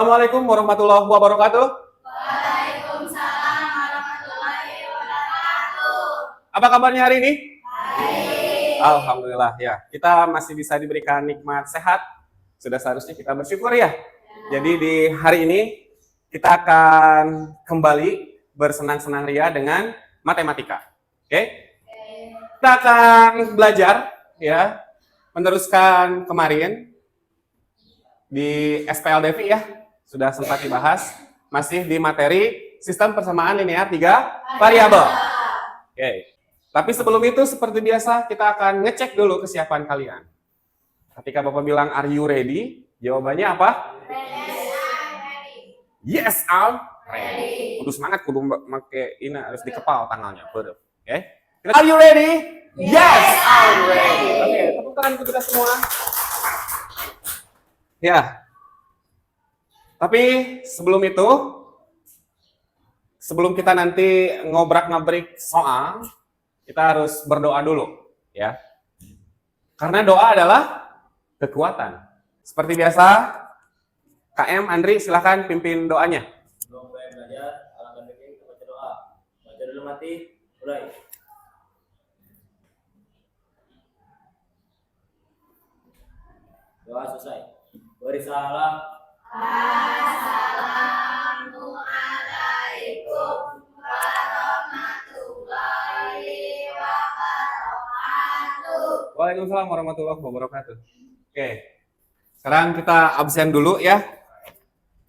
Assalamualaikum warahmatullahi wabarakatuh. Waalaikumsalam warahmatullahi wabarakatuh. Apa kabarnya hari ini? Baik. Alhamdulillah ya. Kita masih bisa diberikan nikmat sehat. Sudah seharusnya kita bersyukur ya. Jadi di hari ini kita akan kembali bersenang-senang ria dengan matematika. Oke? Kita akan belajar ya, meneruskan kemarin di SPLDV ya. Sudah sempat dibahas, masih di materi sistem persamaan linear 3 variabel. Oke. Tapi sebelum itu seperti biasa kita akan ngecek dulu kesiapan kalian. Ketika Bapak bilang are you ready? Jawabannya apa? Yes, I'm ready. Kudu semangat, kudu make ini harus dikepal tangannya. Oke. Are you ready? Yes, I'm ready. Oke, tepuk tangan untuk kita semua. Ya. Tapi sebelum itu, sebelum kita nanti ngobrak-ngabrik soal, kita harus berdoa dulu, ya. Karena doa adalah kekuatan. Seperti biasa, KM Andri silahkan pimpin doanya. Sebelum mulai belajar, alangkah baiknya kita baca doa. Baca dulu mati, mulai. Doa selesai. Beri salam. Assalamualaikum warahmatullahi wabarakatuh. Waalaikumsalam warahmatullahi wabarakatuh. Oke, sekarang kita absen dulu ya.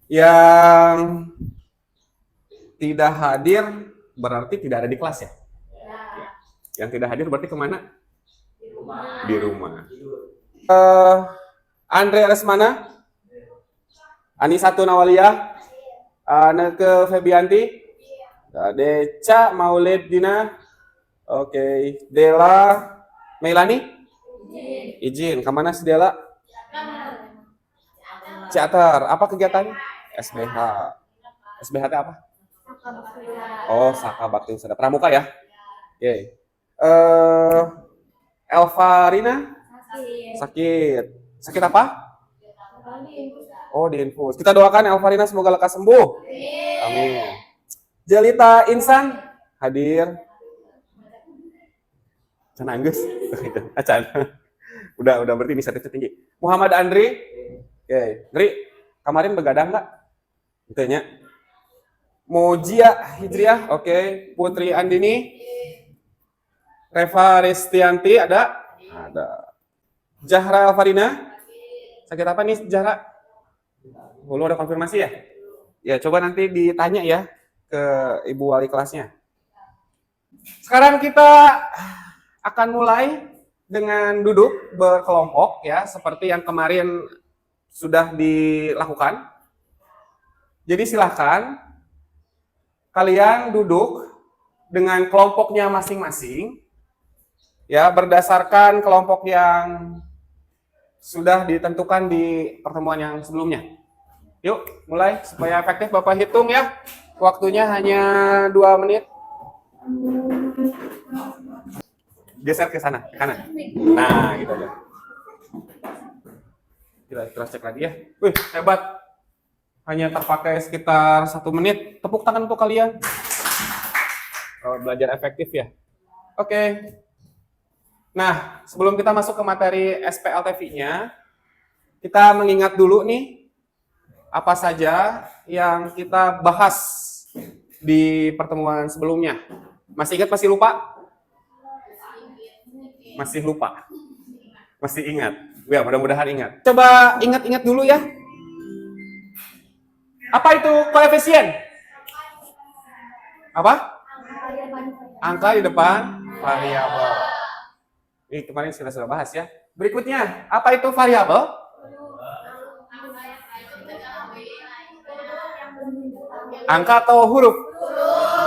Yang tidak hadir berarti tidak ada di kelas ya? Yang tidak hadir berarti kemana? Di rumah. Andre Resmana, Anisatu Nawalia, Neke Febianti, Deca Maulid Dina, oke, Dela Melani, izin, kemana si Dela? Ciater, apa kegiatannya? SBH. SBH itu apa? Oh, Saka Bakti Wisata Pramuka ya? Oke. Elvarina sakit. Sakit apa? Oh, di infus. Kita doakan Elvarina semoga lekas sembuh. Amin. Jelita Insan hadir. Can Anggus. Acan. Udah berarti inisiatifnya tinggi. Muhammad Andri. Oke, Andri, kemarin begadang nggak? Itunya. Mojia Hijriah, oke. Putri Andini. Reva Restianti ada? Ada. Zahra Alfarina. Sakit apa nih Zahra? Belum ada konfirmasi ya? Ya, coba nanti ditanya ya ke ibu wali kelasnya. Sekarang kita akan mulai dengan duduk berkelompok ya, seperti yang kemarin sudah dilakukan. Jadi silahkan kalian duduk dengan kelompoknya masing-masing ya, berdasarkan kelompok yang sudah ditentukan di pertemuan yang sebelumnya. Yuk, mulai supaya efektif Bapak hitung ya. Waktunya hanya 2 menit. Geser ke sana, ke kanan. Nah, gitu aja. Kita cek lagi ya. Wih, hebat. Hanya terpakai sekitar 1 menit. Tepuk tangan untuk kalian. Oh, belajar efektif ya. Oke. Nah, sebelum kita masuk ke materi SPLTV-nya, kita mengingat dulu nih apa saja yang kita bahas di pertemuan sebelumnya. Masih ingat, masih lupa? Masih lupa. Masih ingat. Ya, mudah-mudahan ingat. Coba ingat-ingat dulu ya. Apa itu koefisien? Apa? Angka di depan variabel. Ini kemarin sudah bahas ya. Berikutnya, apa itu variabel? Angka atau huruf?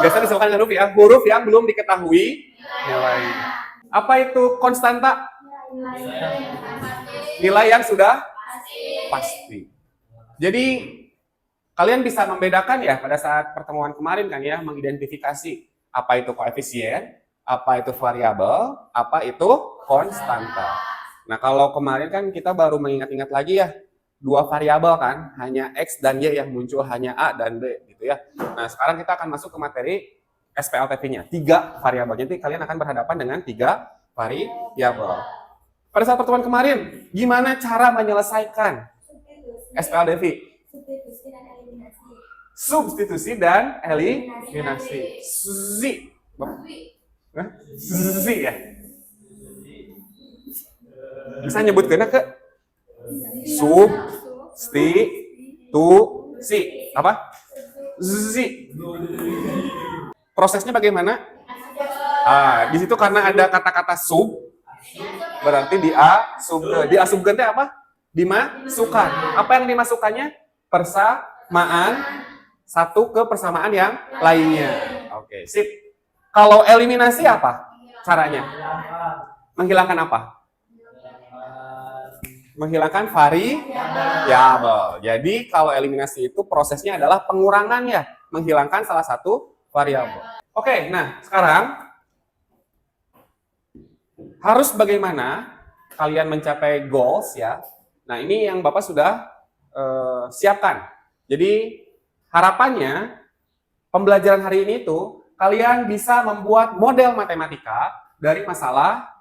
Biasanya disebutkan dengan huruf ya. Huruf yang belum diketahui nilainya. Apa itu konstanta? Nilai yang sudah pasti. Jadi kalian bisa membedakan ya pada saat pertemuan kemarin kan ya, mengidentifikasi apa itu koefisien, apa itu variabel, apa itu konstanta. Nah, kalau kemarin kan kita baru mengingat-ingat lagi ya, dua variabel kan, hanya X dan Y yang muncul, hanya A dan B gitu ya. Nah, sekarang kita akan masuk ke materi SPLTV-nya. 3 variabel. Jadi kalian akan berhadapan dengan 3 variabel. Pada saat pertemuan kemarin, gimana cara menyelesaikan SPLTV? Substitusi dan eliminasi. Substitusi dan eliminasi. Suzi. Hah? Suzi ya? Bisa nyebutkan ke? Substitusi. Apa? Suzi. Prosesnya bagaimana? Di situ karena ada kata-kata sub, berarti diasumkan itu apa? Dimasukkan. Apa yang dimasukkannya? Persamaan satu ke persamaan yang lainnya. Oke, sip. Kalau eliminasi apa caranya? Menghilangkan apa? Menghilangkan variabel. Jadi kalau eliminasi itu prosesnya adalah pengurangan ya, menghilangkan salah satu variabel. Oke, nah sekarang harus bagaimana kalian mencapai goals ya. Nah ini yang Bapak sudah siapkan. Jadi harapannya pembelajaran hari ini itu kalian bisa membuat model matematika dari masalah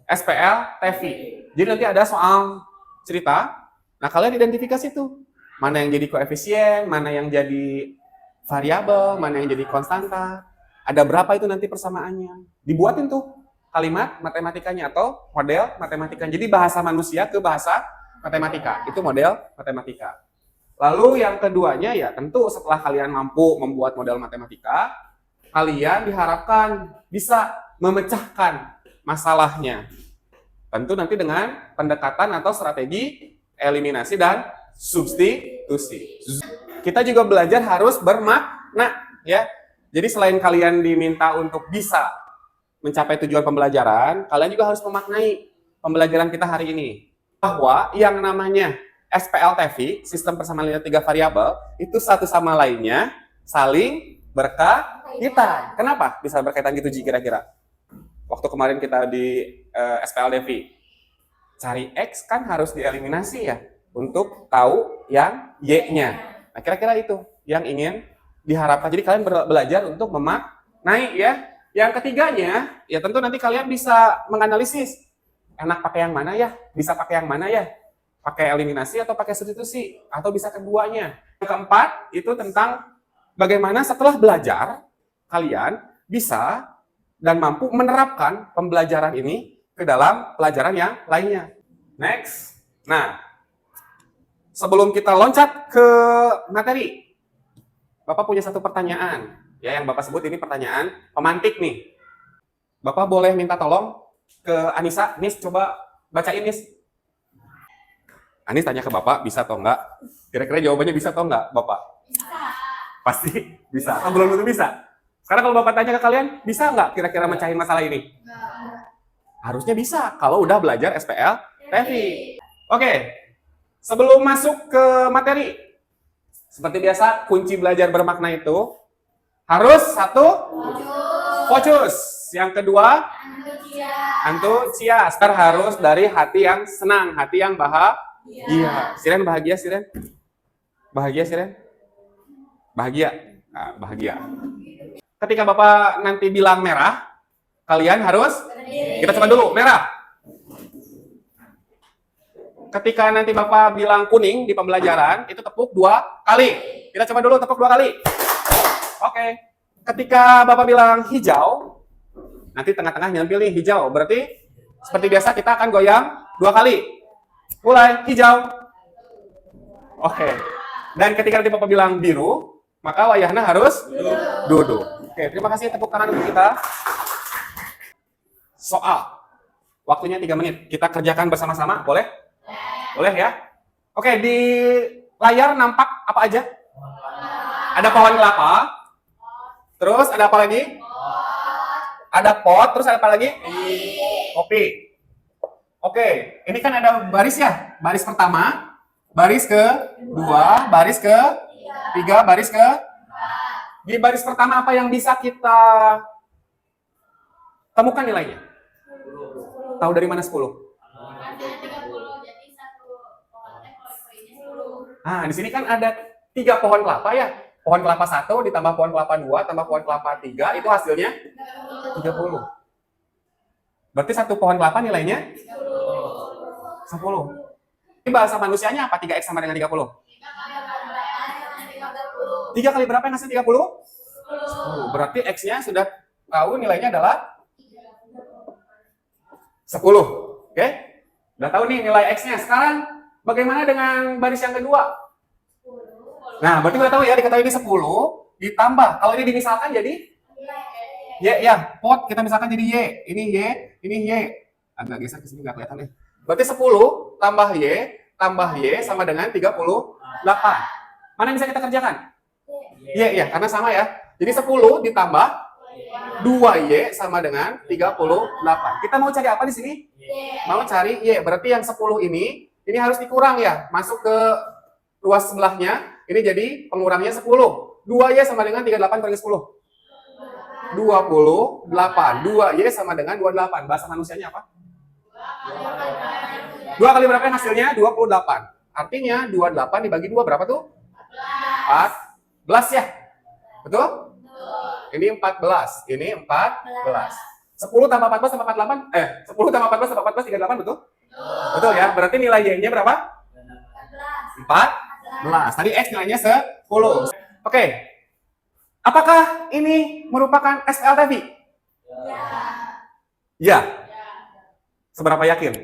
SPL TV. Jadi nanti ada soal cerita. Nah kalian identifikasi tuh mana yang jadi koefisien, mana yang jadi variabel, mana yang jadi konstanta. Ada berapa itu nanti persamaannya. Dibuatin tuh kalimat matematikanya atau model matematika. Jadi bahasa manusia ke bahasa matematika. Itu model matematika. Lalu yang keduanya ya tentu setelah kalian mampu membuat model matematika, kalian diharapkan bisa memecahkan masalahnya. Tentu nanti dengan pendekatan atau strategi eliminasi dan substitusi. Kita juga belajar harus bermakna ya. Jadi selain kalian diminta untuk bisa mencapai tujuan pembelajaran, kalian juga harus memaknai pembelajaran kita hari ini. Bahwa yang namanya SPLTV, sistem persamaan linear 3 variabel, itu satu sama lainnya saling berkaitan. Kenapa bisa berkaitan gitu Ji kira-kira? Waktu kemarin kita di SPLTV, cari X kan harus dieliminasi ya, untuk tahu yang Y-nya. Nah kira-kira itu yang ingin diharapkan. Jadi kalian belajar untuk memaknai ya. Yang ketiganya, ya tentu nanti kalian bisa menganalisis. Enak pakai yang mana ya? Bisa pakai yang mana ya? Pakai eliminasi atau pakai substitusi? Atau bisa keduanya? Yang keempat, itu tentang bagaimana setelah belajar, kalian bisa dan mampu menerapkan pembelajaran ini ke dalam pelajaran yang lainnya. Next. Nah, sebelum kita loncat ke materi, Bapak punya satu pertanyaan. Ya, yang Bapak sebut ini pertanyaan pemantik nih. Bapak boleh minta tolong ke Anissa. Nis, coba bacain, Nis. Anis tanya ke Bapak, bisa atau enggak? Kira-kira jawabannya bisa atau enggak, Bapak? Bisa. Pasti bisa. Oh, belum tentu bisa. Sekarang kalau Bapak tanya ke kalian, bisa enggak kira-kira mecahin masalah ini? Harusnya bisa, kalau udah belajar SPL TV. Oke, sebelum masuk ke materi, seperti biasa, kunci belajar bermakna itu harus satu, fokus. Yang kedua, antusias. Harus dari hati yang senang, hati yang bahagia. Siren bahagia, Siren? Bahagia, Siren? Bahagia? Nah, bahagia. Ketika Bapak nanti bilang merah, kalian harus, kita coba dulu, merah. Ketika nanti Bapak bilang kuning di pembelajaran, itu tepuk 2 kali. Kita coba dulu tepuk 2 kali. Oke. Ketika Bapak bilang hijau, nanti tengah-tengah nyempil nih hijau. Berarti seperti biasa kita akan goyang 2 kali. Mulai, hijau. Oke. Dan ketika nanti Bapak bilang biru, maka wayahna harus duduk. Oke, terima kasih tepuk tangan untuk kita. Soal. Waktunya 3 menit. Kita kerjakan bersama-sama, boleh? Boleh ya? Oke, di layar nampak apa aja? Ada pohon kelapa. Terus ada apa lagi? Ada pot, terus ada apa lagi? Kopi. Oke, ini kan ada baris ya. Baris pertama, baris kedua, baris ketiga, baris ke. Di baris pertama apa yang bisa kita temukan nilainya? Tahu dari mana 10? Nah, di sini kan ada 3 pohon kelapa ya. Pohon kelapa 1 ditambah pohon kelapa 2 tambah pohon kelapa 3 itu hasilnya 30. Berarti 1 pohon kelapa nilainya 10. Ini bahasa manusianya apa 3x sama dengan 30? 3 kali berapa yang hasil 30? 10. Berarti x-nya sudah tahu nilainya adalah 10. Oke? Udah tahu nih nilai x-nya. Sekarang bagaimana dengan baris yang kedua? Nah, berarti udah tahu ya, diketahui ini 10 ditambah. Kalau ini dimisalkan jadi y ya, pot kita misalkan jadi y. Ini y, ini y. Agak geser ke sini nggak kelihatan nih. Berarti 10 tambah y sama dengan 38. Mana yang bisa kita kerjakan? Y ya, karena sama ya. Jadi 10 ditambah 2y sama dengan 38. Kita mau cari apa di sini? Mau cari y. Berarti yang 10 ini harus dikurang ya. Masuk ke ruas sebelahnya. Ini jadi pengurangnya 10. 2y sama dengan 38 kali 10. 28. 2y sama dengan 28. Bahasa manusianya apa? 2 kali berapa yang hasilnya? 28. Artinya 28 dibagi 2 berapa tuh? 14 ya? Betul? Ini 14. Ini 14. 10 tambah 14 tambah 48. 10 tambah 14 tambah 14 38 betul? Betul ya? Berarti nilai y-nya berapa? 14. Tadi x nilainya 10. Oke. Apakah ini merupakan SPLTV? Ya. Seberapa yakin?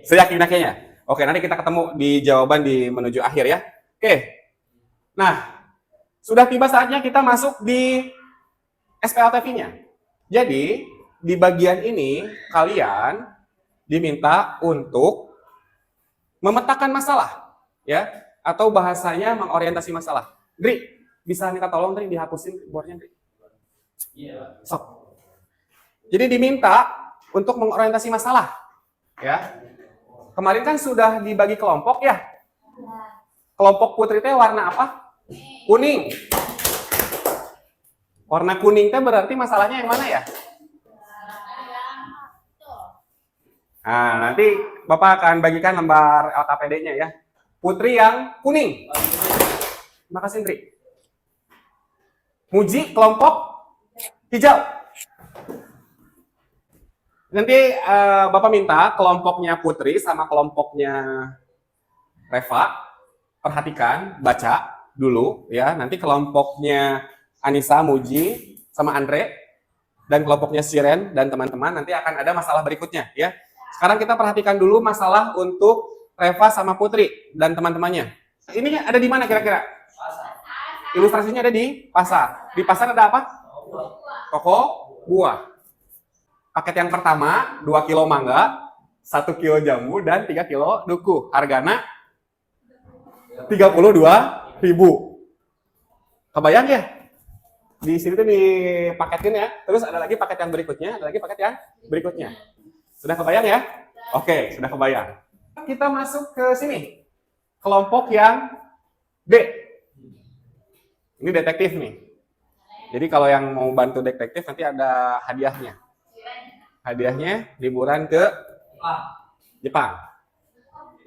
Seyakin-yakinnya. Oke, nanti kita ketemu di jawaban di menuju akhir ya. Oke. Nah, sudah tiba saatnya kita masuk di SPLTV-nya. Jadi, di bagian ini kalian diminta untuk memetakan masalah, ya, atau bahasanya mengorientasi masalah. Dri, bisa minta tolong Dri dihapusin boardnya Dri. Iya. Sok. Jadi diminta untuk mengorientasi masalah, ya. Kemarin kan sudah dibagi kelompok ya. Kelompok putri teh warna apa? Kuning. Warna kuning teh berarti masalahnya yang mana ya? Nah, nanti Bapak akan bagikan lembar LKPD-nya ya. Putri yang kuning. Terima kasih, Indri. Muji kelompok hijau. Nanti Bapak minta kelompoknya Putri sama kelompoknya Reva perhatikan, baca dulu ya. Nanti kelompoknya Anissa, Muji sama Andre dan kelompoknya Siren dan teman-teman nanti akan ada masalah berikutnya ya. Sekarang kita perhatikan dulu masalah untuk Reva sama Putri dan teman-temannya. Ini ada di mana kira-kira? Ilustrasinya ada di pasar. Di pasar ada apa? Toko buah. Paket yang pertama 2 kilo mangga, 1 kilo jambu dan 3 kilo duku. Harganya 32.000. Kebayang ya? Di sini tuh dipaketin ya. Terus ada lagi paket yang berikutnya, ada lagi paket yang berikutnya. Sudah kebayang ya? Oke, sudah kebayang. Kita masuk ke sini. Kelompok yang B. Ini detektif nih. Jadi kalau yang mau bantu detektif nanti ada hadiahnya. Hadiahnya liburan ke Jepang.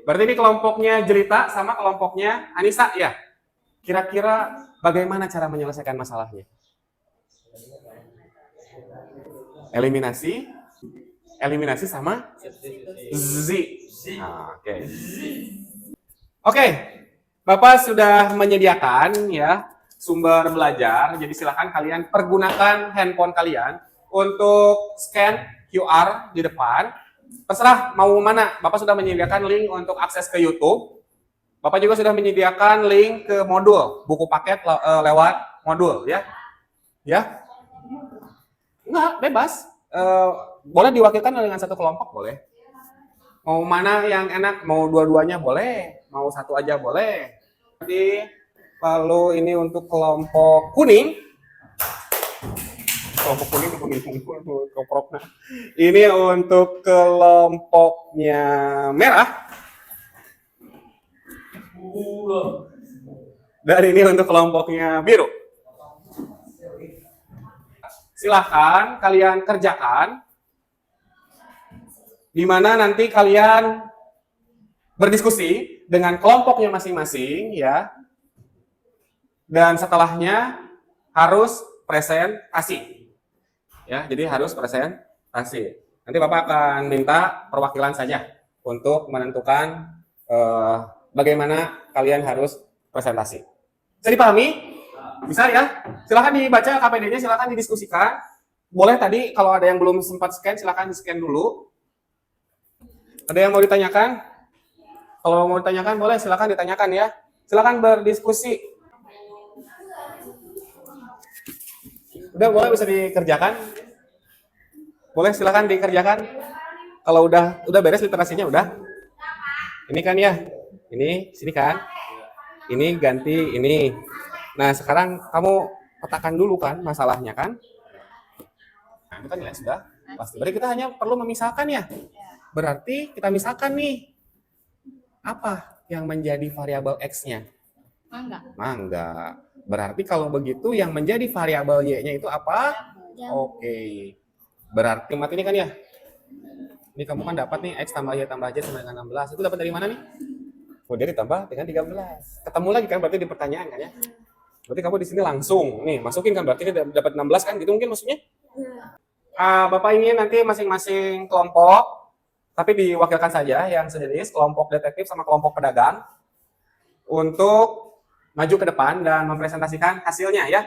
Berarti ini kelompoknya Jelita sama kelompoknya Anissa ya. Kira-kira bagaimana cara menyelesaikan masalahnya? Eliminasi sama Z. Oke. Oke. Bapak sudah menyediakan ya sumber belajar. Jadi silakan kalian pergunakan handphone kalian untuk scan QR di depan. Terserah mau mana. Bapak sudah menyediakan link untuk akses ke YouTube. Bapak juga sudah menyediakan link ke modul, buku paket lewat modul ya. Ya? Enggak, bebas. Boleh diwakilkan dengan satu kelompok boleh. Mau mana yang enak, mau dua-duanya boleh, mau satu aja boleh. Jadi lalu ini untuk kelompok kuning. Kelompok kuning kelompoknya. Ini untuk kelompoknya merah. Dan ini untuk kelompoknya biru. Silahkan kalian kerjakan. Di mana nanti kalian berdiskusi dengan kelompoknya masing-masing ya. Dan setelahnya harus presentasi. Ya, jadi harus presentasi. Nanti Bapak akan minta perwakilan saja untuk menentukan bagaimana kalian harus presentasi. Bisa dipahami? Bisa ya? Silahkan dibaca KPD-nya, silahkan didiskusikan. Boleh tadi kalau ada yang belum sempat scan, silahkan di-scan dulu. Ada yang mau ditanyakan? Kalau mau ditanyakan, boleh silahkan ditanyakan ya. Silahkan berdiskusi. Udah boleh bisa dikerjakan? Boleh silahkan dikerjakan. Kalau udah beres literasinya udah. Ini kan ya. Ini sini kan. Ini ganti ini. Nah, sekarang kamu petakan dulu kan masalahnya kan? Nah, itu kan nilai sudah pasti. Berarti kita hanya perlu memisahkan ya. Berarti kita misalkan nih. Apa yang menjadi variabel X-nya? Mangga. Mangga. Berarti kalau begitu yang menjadi variabel Y-nya itu apa? Jambu. Oke. Berarti mat ini kan ya? Ini kamu kan dapat nih X tambah Y tambah Z sama dengan 16. Itu dapat dari mana nih? Oh, dia ditambah dengan 13. Ketemu lagi kan berarti di pertanyaan kan ya? Berarti kamu di sini langsung nih masukin kan berarti dia dapat 16 kan gitu mungkin maksudnya? Bapak ingin nanti masing-masing kelompok tapi diwakilkan saja yang sejenis kelompok detektif sama kelompok pedagang untuk maju ke depan dan mempresentasikan hasilnya ya.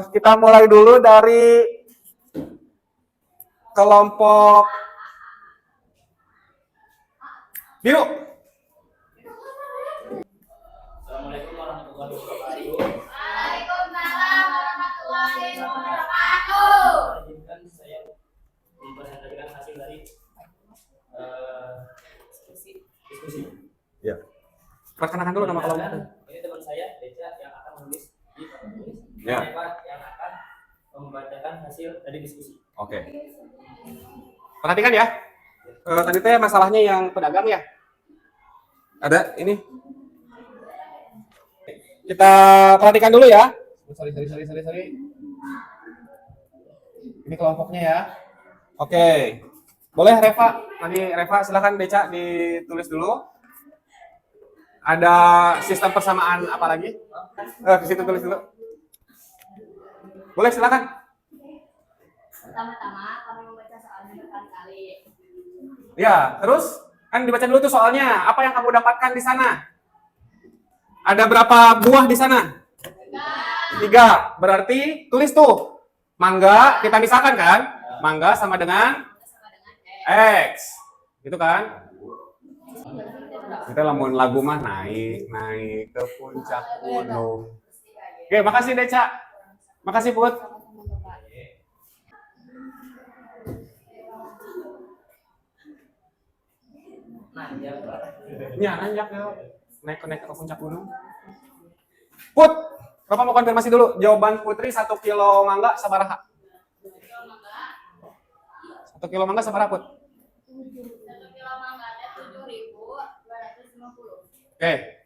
Kita mulai dulu dari kelompok biru. Assalamualaikum warahmatullahi wabarakatuh. Waalaikumsalam warahmatullahi wabarakatuh. Izinkan saya mempresentasikan hasil dari diskusi. Ya. Perkenalkan dulu nama kelompok. Ini teman saya Deca yang akan menulis di papan. Ya. Saya yang akan membacakan hasil dari diskusi. Oke. Perhatikan ya. Tadi teh masalahnya yang pedagang ya. Ada ini. Kita perhatikan dulu ya. Sorry. Ini kelompoknya ya. Oke. Boleh Reva. Nanti Reva silakan Deca ditulis dulu. Ada sistem persamaan apa lagi? Di situ tulis dulu. Boleh silakan. Pertama-tama kami membaca soalnya berkali-kali. Ya, terus kan dibaca dulu tuh soalnya. Apa yang kamu dapatkan di sana? Ada berapa buah di sana? 3. Berarti tulis tuh. Mangga kita misalkan kan? Mangga sama dengan X. Gitu kan? Kita lamun lagu mah naik ke puncak gunung. Oke, makasih Deca. Makasih Put. Ya, nanjak ya. Naik ke puncak gunung. Put, Bapak mau konfirmasi dulu. Jawaban Putri 1 kilo mangga sabaraha? 1 kilo mangga sabaraha, Put? 1 kilo mangga ada 7.250. Oke.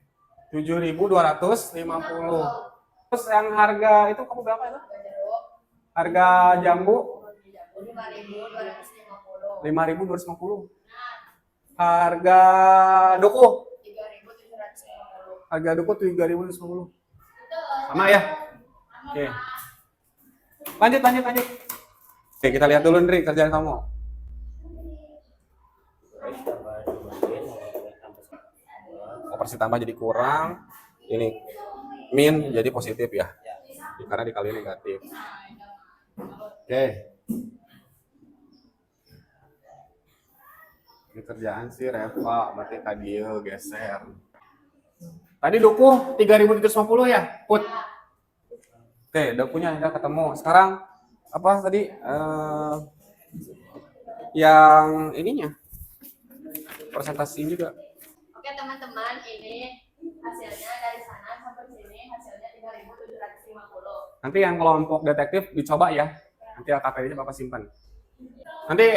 7.250. Terus yang harga itu kamu berapa itu? Harga jambu 5.250. 5.250. Harga duku 3.750. harga duku 3.250. Sama ya? Oke. Lanjut. Oke, kita lihat dulu Ndri kerjaan kamu. Operasi tambah jadi kurang. Ini min jadi positif ya. Karena dikali negatif. Oke. Ini kerjaan si Reva, berarti tadi geser. Tadi duku 3.750 ya, Put. Oke, dukunya udah ketemu. Sekarang apa tadi? Yang ininya presentasi juga. Oke teman-teman, ini hasilnya dari sana sampai sini hasilnya 3.750. Nanti yang kelompok detektif dicoba ya. Nanti KPD-nya Bapak simpan. Nanti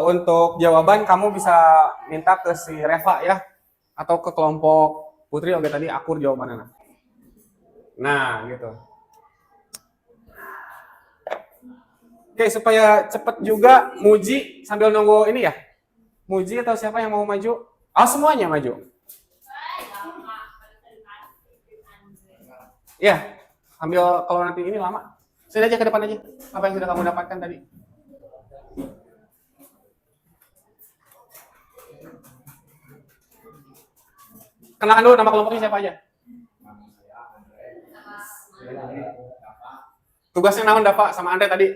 untuk jawaban kamu bisa minta ke si Reva ya, atau ke kelompok Putri. Oke tadi akur jawabannya. Nah gitu. Oke, supaya cepet juga Muji sambil nunggu ini ya. Muji atau siapa yang mau maju? Oh semuanya maju. Ya, ambil kalau nanti ini lama. Sini aja ke depan aja. Apa yang sudah kamu dapatkan tadi? Kenalan dulu nama kelompoknya siapa aja. Tugasnya naon Dava sama Andre tadi?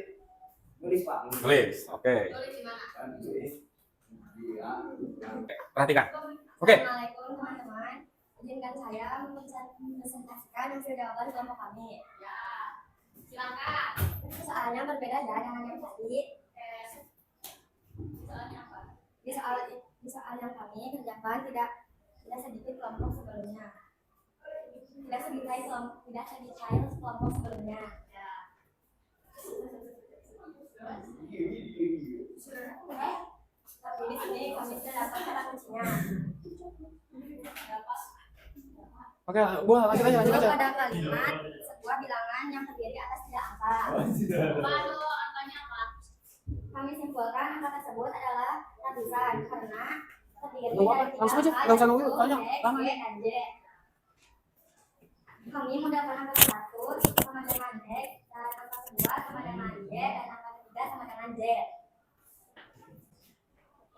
Nulis Pak. Nulis. Oke. Tulis di mana? Perhatikan. Oke. Assalamualaikum teman-teman. Izinkan saya mempresentasikan hasil jawaban kelompok kami. Ya. Silakan. Soalnya berbeda ya dengan yang tadi. Soalnya apa? Di soal yang kami kerjakan tidak sedikit kelompok sebelumnya. Tidak sedetail kelompok sebelumnya. Ya. Tapi di sini kami sudah dapat kata kuncinya. Oke, Bu, lanjut aja. Pada kalimat sebuah bilangan yang terdiri atas 3 angka. Lalu angkanya apa? Kami simpulkan angka tersebut adalah ratusan karena terdiri dari 3 Langsung aja, angka, nggak usah nunggu, yaitu tanya. X, Lama Y, ya. dan Z. Kami mendapatkan angka 1 sama dengan X, dan angka kedua sama dengan Y, dan angka ketiga sama dengan Z.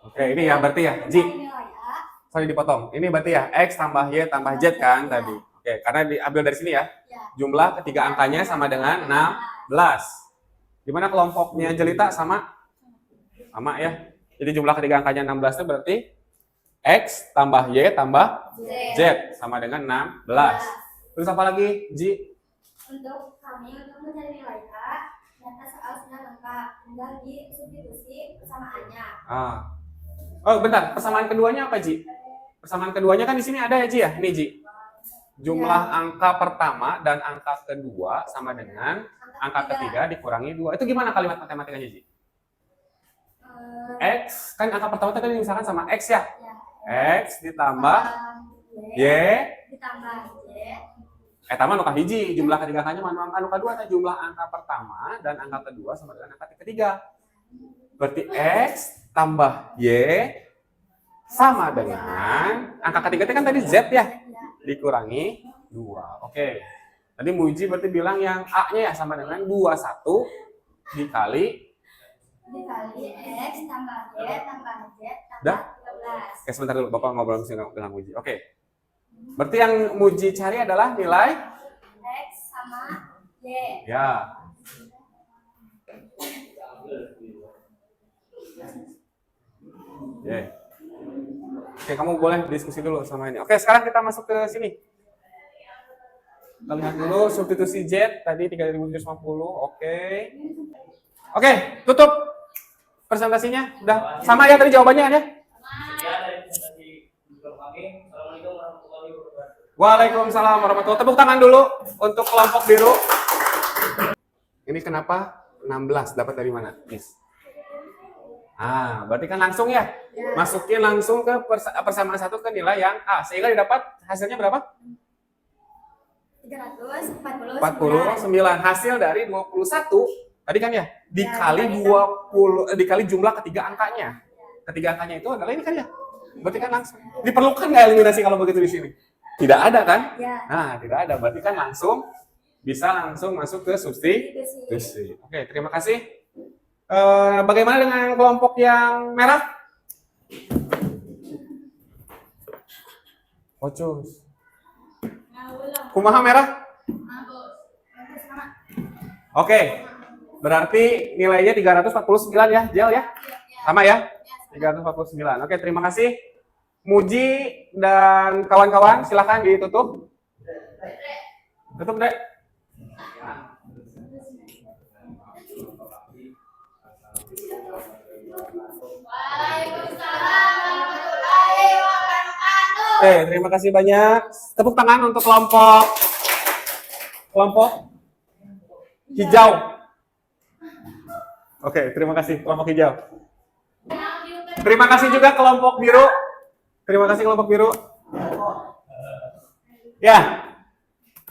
Oke, ini ya berarti ya, Ji. Mencari nilai A, Sorry dipotong. Ini berarti ya X tambah Y tambah Z kan tadi. Oke, karena diambil dari sini ya. ya. Jumlah ketiga angkanya sama dengan 16. Dimana kelompoknya Jelita sama ya. Jadi jumlah ketiga angkanya 16 itu berarti X tambah Y tambah Z sama dengan 16. Terus apa lagi, Ji? Untuk mencari nilai A, data soal sudah lengkap, tinggal disubstitusi persamaannya. Oh, bentar. Persamaan keduanya apa, Ji? Persamaan keduanya kan di sini ada ya, Ji ya? Ini, Ji. Jumlah angka pertama dan angka kedua sama dengan angka ketiga dikurangi 2. Itu gimana kalimat matematikanya, Ji? X, kan angka pertama tadi misalkan sama X ya? X ditambah Y. Ditambah Y. Tambah nuka hiji, jumlah ketiga angkanya mana angka nuka 2, jumlah angka pertama dan angka kedua sama dengan angka ketiga. Berarti X tambah Y sama dengan angka ketiga kan tadi Z ya? Dikurangi 2. Oke. Tadi Muji berarti bilang yang A-nya ya sama dengan 21 dikali X tambah Y tambah Z Dah? tambah 13. Oke, sebentar dulu Bapak ngobrol dengan Muji. Oke. Berarti yang Muji cari adalah nilai X sama Y. ya. Oke. Oke, kamu boleh diskusi dulu sama ini. Oke, sekarang kita masuk ke sini. Kita lihat dulu substitusi Z tadi 3750. Oke. Oke, tutup presentasinya. Udah sama ya tadi jawabannya ya? Sekian dari presentasi kami. Assalamualaikum warahmatullahi wabarakatuh. Waalaikumsalam warahmatullahi wabarakatuh. Tepuk tangan dulu untuk kelompok biru. Ini kenapa 16? Dapat dari mana, Miss? Berarti kan langsung ya? Masukin langsung ke persamaan satu ke nilai yang A. Sehingga didapat hasilnya berapa? 349. 49. Hasil dari 21. Tadi kan ya? Dikali 20, dikali jumlah ketiga angkanya. Ketiga angkanya itu adalah ini kan ya? Berarti kan langsung. Diperlukan nggak eliminasi kalau begitu di sini? Tidak ada kan? Ya. Nah, tidak ada. Berarti kan langsung bisa langsung masuk ke substitusi. Oke, terima kasih. Bagaimana dengan kelompok yang merah? Ocus. Kumaha merah? Oke. Berarti nilainya 349 ya, Jel ya? Sama ya? 349. Oke, terima kasih. Muji dan kawan-kawan, silakan ditutup. Tutup, Dek. Terima kasih banyak. Tepuk tangan untuk kelompok hijau. Oke, terima kasih kelompok hijau. Terima kasih juga kelompok biru. Terima kasih kelompok biru. Ya.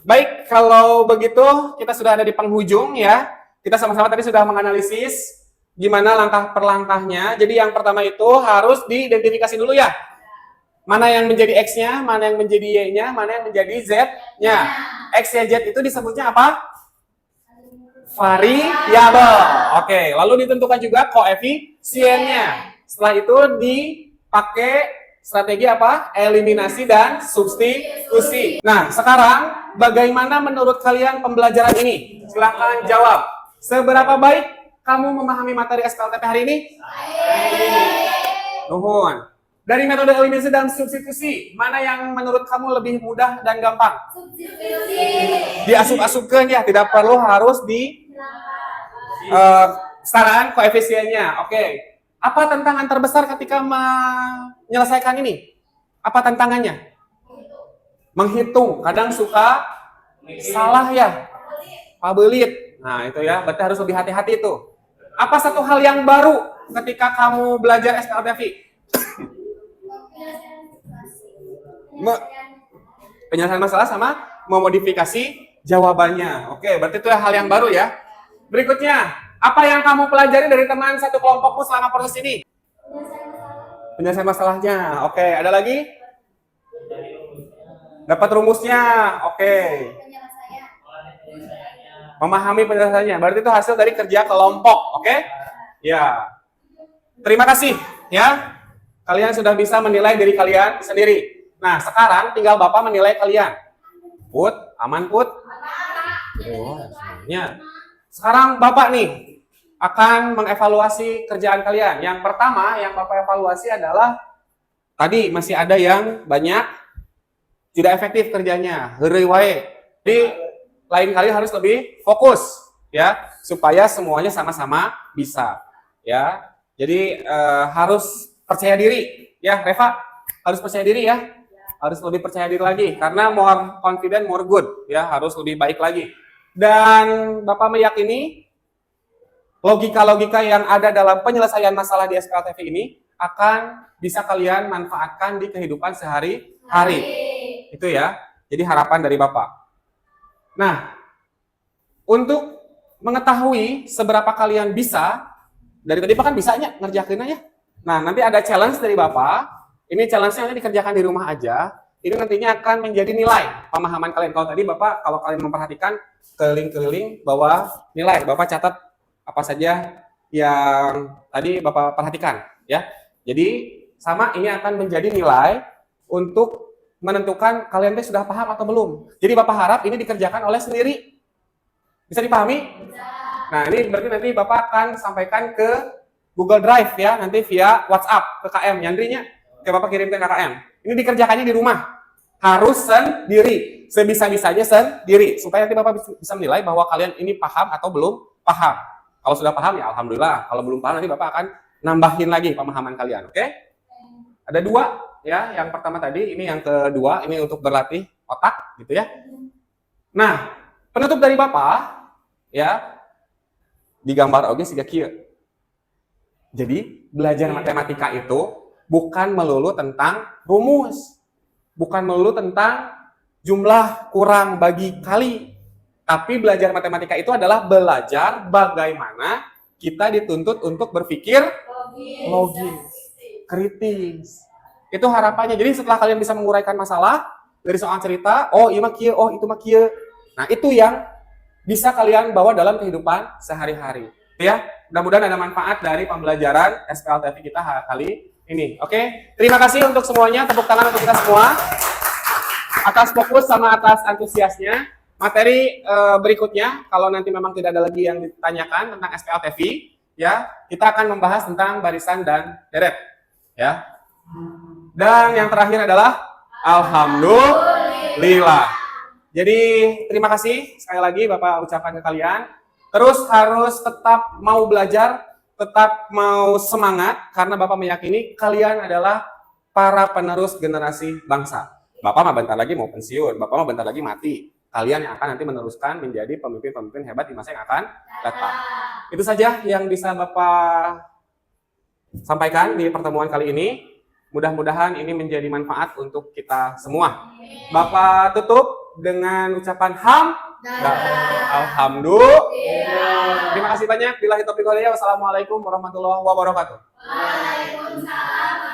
Baik, kalau begitu kita sudah ada di penghujung ya. Kita sama-sama tadi sudah menganalisis gimana langkah per langkahnya. Jadi yang pertama itu harus diidentifikasi dulu ya. Mana yang menjadi X-nya, mana yang menjadi Y-nya, mana yang menjadi Z-nya. X, Y, Z itu disebutnya apa? Variabel. Oke, lalu ditentukan juga koefisiennya. Setelah itu dipakai strategi apa? Eliminasi dan substitusi. Nah, sekarang bagaimana menurut kalian pembelajaran ini? Silahkan jawab. Seberapa baik kamu memahami materi SPLTP hari ini? Nuhun. Dari metode eliminasi dan substitusi, mana yang menurut kamu lebih mudah dan gampang? Diasup-asupkan ya, tidak perlu harus di setarakan koefisiennya. Oke. Apa tantangan terbesar ketika menyelesaikan ini? Apa tantangannya? Menghitung. Kadang suka salah ya. Pabelit. Nah, itu ya, berarti harus lebih hati-hati itu. Apa satu hal yang baru ketika kamu belajar SPLTP? Penyelesaian masalah sama memodifikasi jawabannya. Oke, berarti itu hal yang baru ya. Berikutnya, apa yang kamu pelajari dari teman satu kelompokmu selama proses ini? Penyelesaian masalahnya. Oke, ada lagi? Dapat rumusnya. Oke. Memahami penyelesaiannya. Berarti itu hasil dari kerja kelompok. Oke? Ya. Terima kasih ya. Kalian sudah bisa menilai diri kalian sendiri. Nah, sekarang tinggal Bapak menilai kalian. Put, aman Put? Oh, sebenarnya. Sekarang Bapak nih akan mengevaluasi kerjaan kalian. Yang pertama yang Bapak evaluasi adalah tadi masih ada yang banyak tidak efektif kerjanya. Heureuy wae. Jadi lain kali harus lebih fokus ya supaya semuanya sama-sama bisa ya. Jadi harus percaya diri ya, Reva. Harus percaya diri ya. Harus lebih percaya diri lagi karena more confident more good ya, harus lebih baik lagi. Dan Bapak meyakini logika-logika yang ada dalam penyelesaian masalah di SPLTP ini akan bisa kalian manfaatkan di kehidupan sehari-hari. Itu ya. Jadi harapan dari Bapak. Nah, untuk mengetahui seberapa kalian bisa, dari tadi Pak kan bisanya ngerjakin aja. Nah, nanti ada challenge dari Bapak. Ini challenge-nya nanti dikerjakan di rumah aja. Ini nantinya akan menjadi nilai pemahaman kalian. Kalau tadi Bapak, kalau kalian memperhatikan keliling-keliling bahwa nilai, Bapak catat apa saja yang tadi Bapak perhatikan. Ya. Jadi sama ini akan menjadi nilai untuk menentukan kalian sudah paham atau belum. Jadi Bapak harap ini dikerjakan oleh sendiri. Bisa dipahami? Nah, ini berarti nanti Bapak akan sampaikan ke Google Drive ya, nanti via WhatsApp ke KM. Yandrinya, oke, Bapak kirim ke KKM. Ini dikerjakannya di rumah. Harus sendiri. Sebisa-bisanya sendiri. Supaya nanti Bapak bisa menilai bahwa kalian ini paham atau belum paham. Kalau sudah paham ya Alhamdulillah. Kalau belum paham nanti Bapak akan nambahin lagi pemahaman kalian. Oke? Ada dua ya. Yang pertama tadi, ini yang kedua. Ini untuk berlatih otak gitu ya. Nah, penutup dari Bapak ya digambar oge siga kieu. Jadi, belajar matematika itu bukan melulu tentang rumus, bukan melulu tentang jumlah kurang bagi kali, tapi belajar matematika itu adalah belajar bagaimana kita dituntut untuk berpikir logis, kritis. Itu harapannya. Jadi setelah kalian bisa menguraikan masalah dari soal cerita, oh iya mah kieu, oh itu mah kieu. Nah, itu yang bisa kalian bawa dalam kehidupan sehari-hari. Ya, mudah-mudahan ada manfaat dari pembelajaran SPLTP kita kali ini. Oke, terima kasih untuk semuanya. Tepuk tangan untuk kita semua atas fokus sama atas antusiasnya. Materi berikutnya, kalau nanti memang tidak ada lagi yang ditanyakan tentang SPLTP, ya kita akan membahas tentang barisan dan deret. Ya. Dan yang terakhir adalah Alhamdulillah. Jadi terima kasih sekali lagi Bapak ucapkan ke kalian. Terus harus tetap mau belajar, tetap mau semangat, karena Bapak meyakini kalian adalah para penerus generasi bangsa. Bapak mah bentar lagi mau pensiun, Bapak mah bentar lagi mati. Kalian yang akan nanti meneruskan menjadi pemimpin-pemimpin hebat di masa yang akan datang. Itu saja yang bisa Bapak sampaikan di pertemuan kali ini. Mudah-mudahan ini menjadi manfaat untuk kita semua. Bapak tutup dengan ucapan Alhamdulillah. Terima kasih banyak. Billahi taufiq wal hidayah. Wassalamualaikum warahmatullahi wabarakatuh. Waalaikumsalam.